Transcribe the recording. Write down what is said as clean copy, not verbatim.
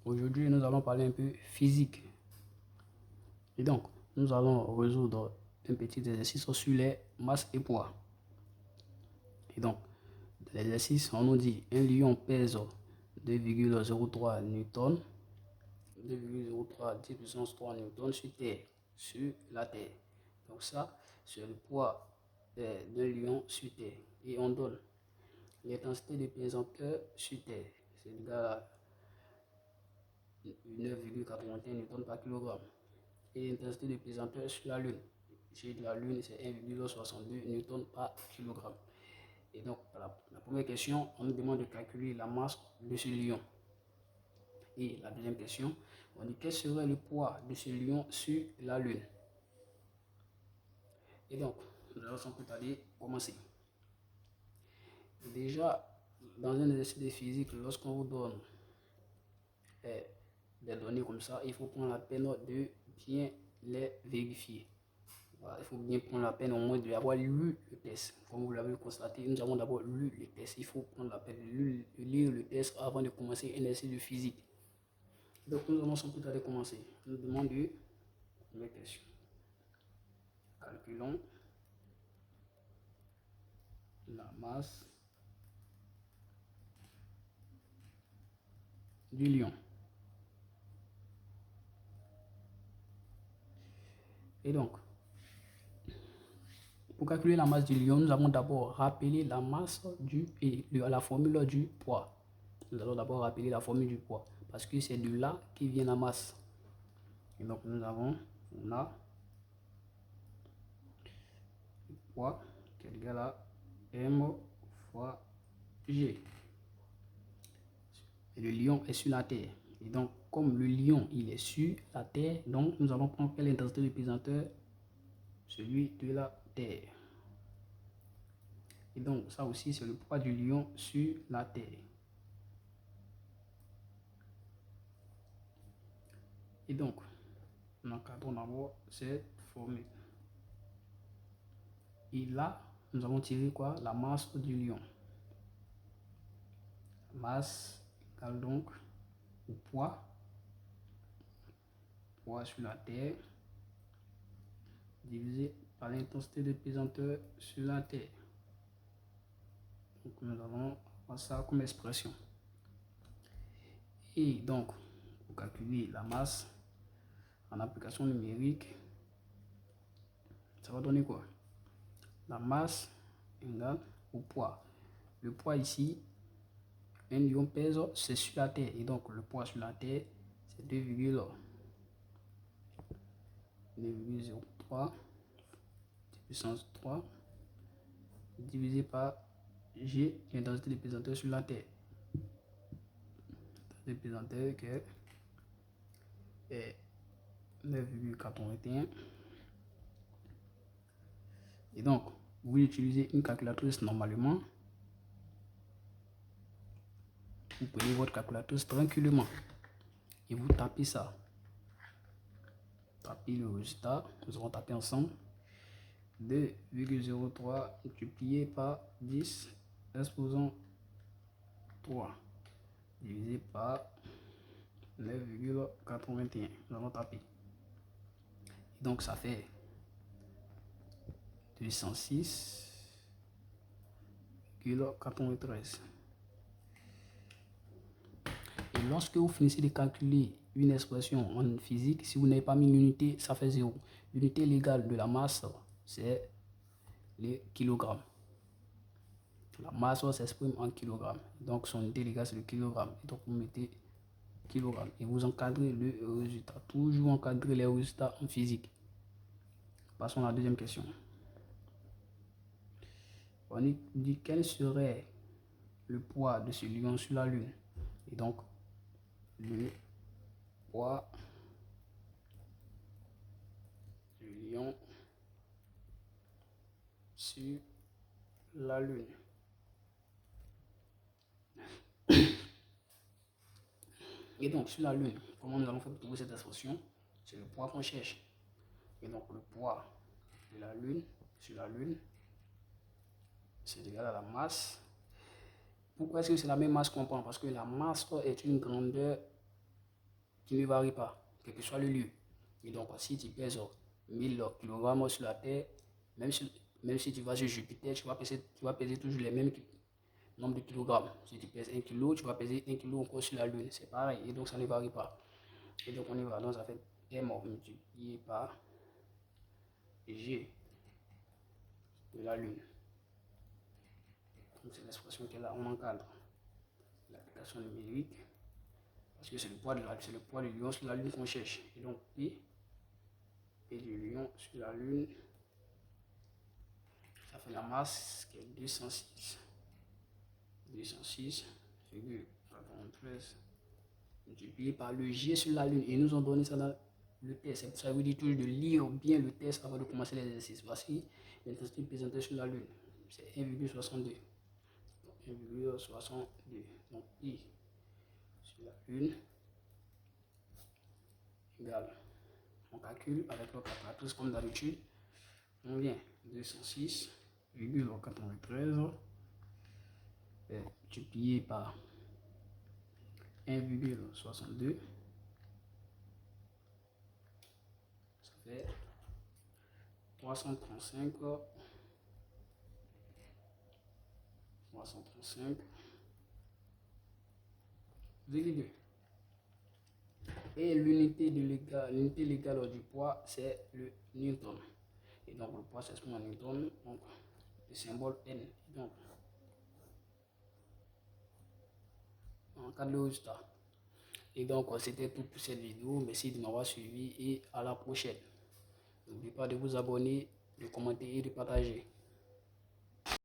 Aujourd'hui, nous allons parler un peu physique. Et donc, nous allons résoudre un petit exercice sur les masses et poids. Et donc, dans l'exercice, on nous dit un lion pèse 2,03 newtons, 2,03 10 puissance 3 newtons sur la Terre. Donc ça, c'est le poids d'un lion sur Terre. Et on donne l'intensité de pesanteur sur Terre. C'est égal à 9,81 newtons par kilogramme. Et l'intensité de pesanteur sur la Lune. Chez la Lune, c'est 1,62 newtons par kilogramme. Et donc, la première question, on nous demande de calculer la masse de ce lion. Et la deuxième question, on dit quel serait le poids de ce lion sur la Lune. Et donc, nous allons sans plus tarder commencer. Déjà, dans un exercice de physique, lorsqu'on vous donne des données comme ça, il faut prendre la peine de bien les vérifier. Voilà, il faut bien prendre la peine au moins d'avoir lu le test. Comme vous l'avez constaté, nous avons d'abord lu le test. Il faut prendre la peine de lire le test avant de commencer un exercice de physique. Donc nous allons sans plus tarder commencer. Nous demandons de première question. Calculons la masse du lion. Et donc, pour calculer la masse du lion, nous avons d'abord rappelé la masse la formule du poids. Nous allons d'abord rappeler la formule du poids parce que c'est de là qui vient la masse. Et donc nous avons le poids qui est égal à M fois G. Et le lion est sur la Terre. Et donc, comme le lion il est sur la Terre, donc nous allons prendre quelle intensité de pesanteur? Celui de la Terre. Et donc, ça aussi, c'est le poids du lion sur la Terre. Et donc, nous encadrons d'abord cette formule. Et là, nous allons tirer quoi? La masse du lion. Masse égale donc au poids sur la Terre divisé par l'intensité de pesanteur sur la Terre. Donc nous allons avoir ça comme expression. Et donc, pour calculer la masse en application numérique, ça va donner quoi? La masse égale au poids. Le poids ici, un lion pèse, c'est sur la Terre. Et donc, le poids sur la Terre, c'est 2,03 puissance 3 divisé par G, l'intensité de pesanteur sur la Terre. L'intensité de pesanteur qui est 9,81. Et donc, vous utilisez une calculatrice normalement. Vous prenez votre calculatrice tranquillement et vous tapez ça. Tapez le résultat. Nous allons taper ensemble. 2,03 multiplié par 10 exposant 3 divisé par 9,81. Nous allons taper. Et donc ça fait 206,93. Et lorsque vous finissez de calculer une expression en physique, si vous n'avez pas mis l'unité, ça fait 0. L'unité légale de la masse, c'est les kilogrammes. La masse s'exprime en kilogrammes. Donc son unité légale, c'est le kilogramme. Et donc vous mettez kilogramme et vous encadrez le résultat. Toujours encadrer les résultats en physique. Passons à la deuxième question. On dit quel serait le poids de ce lion sur la Lune. Et donc, le poids du lion sur la Lune. Et donc, sur la Lune, comment nous allons faire pour trouver cette expression? C'est le poids qu'on cherche. Et donc, le poids de la Lune sur la Lune, c'est égal à la masse. Pourquoi est-ce que c'est la même masse qu'on prend? Parce que la masse est une grandeur qui ne varie pas, quel que soit le lieu. Et donc, si tu pèses 1000 kg sur la Terre, même si tu vas sur Jupiter, tu vas peser toujours les mêmes nombre de kilogrammes. Si tu pèses 1 kg, tu vas peser 1 kg encore sur la Lune. C'est pareil. Et donc, ça ne varie pas. Et donc, on y va. Donc, ça fait M multiplié par G de la Lune. Donc, c'est l'expression qu'elle a. On encadre l'application numérique. Parce que c'est le poids du lion sur la Lune qu'on cherche. Et donc, P du lion sur la Lune, ça fait la masse qui est 206,93 multiplié par le G sur la Lune. Et ils nous ont donné ça dans le test. Ça veut dire toujours de lire bien le test avant de commencer l'exercice. Voici l'intensité présentée sur la Lune. C'est 1,62. 1,62. Donc, I sur la Lune égale. On calcule avec le calculatrice comme d'habitude. On vient 206,93 multiplié par 1,62. Ça fait 335,2. Et l'unité légale du poids, c'est le newton. Et donc le poids s'exprime en newton, donc le symbole N. Donc, en cas de résultat. Et donc c'était tout pour cette vidéo. Merci de m'avoir suivi et à la prochaine. N'oubliez pas de vous abonner, de commenter et de partager.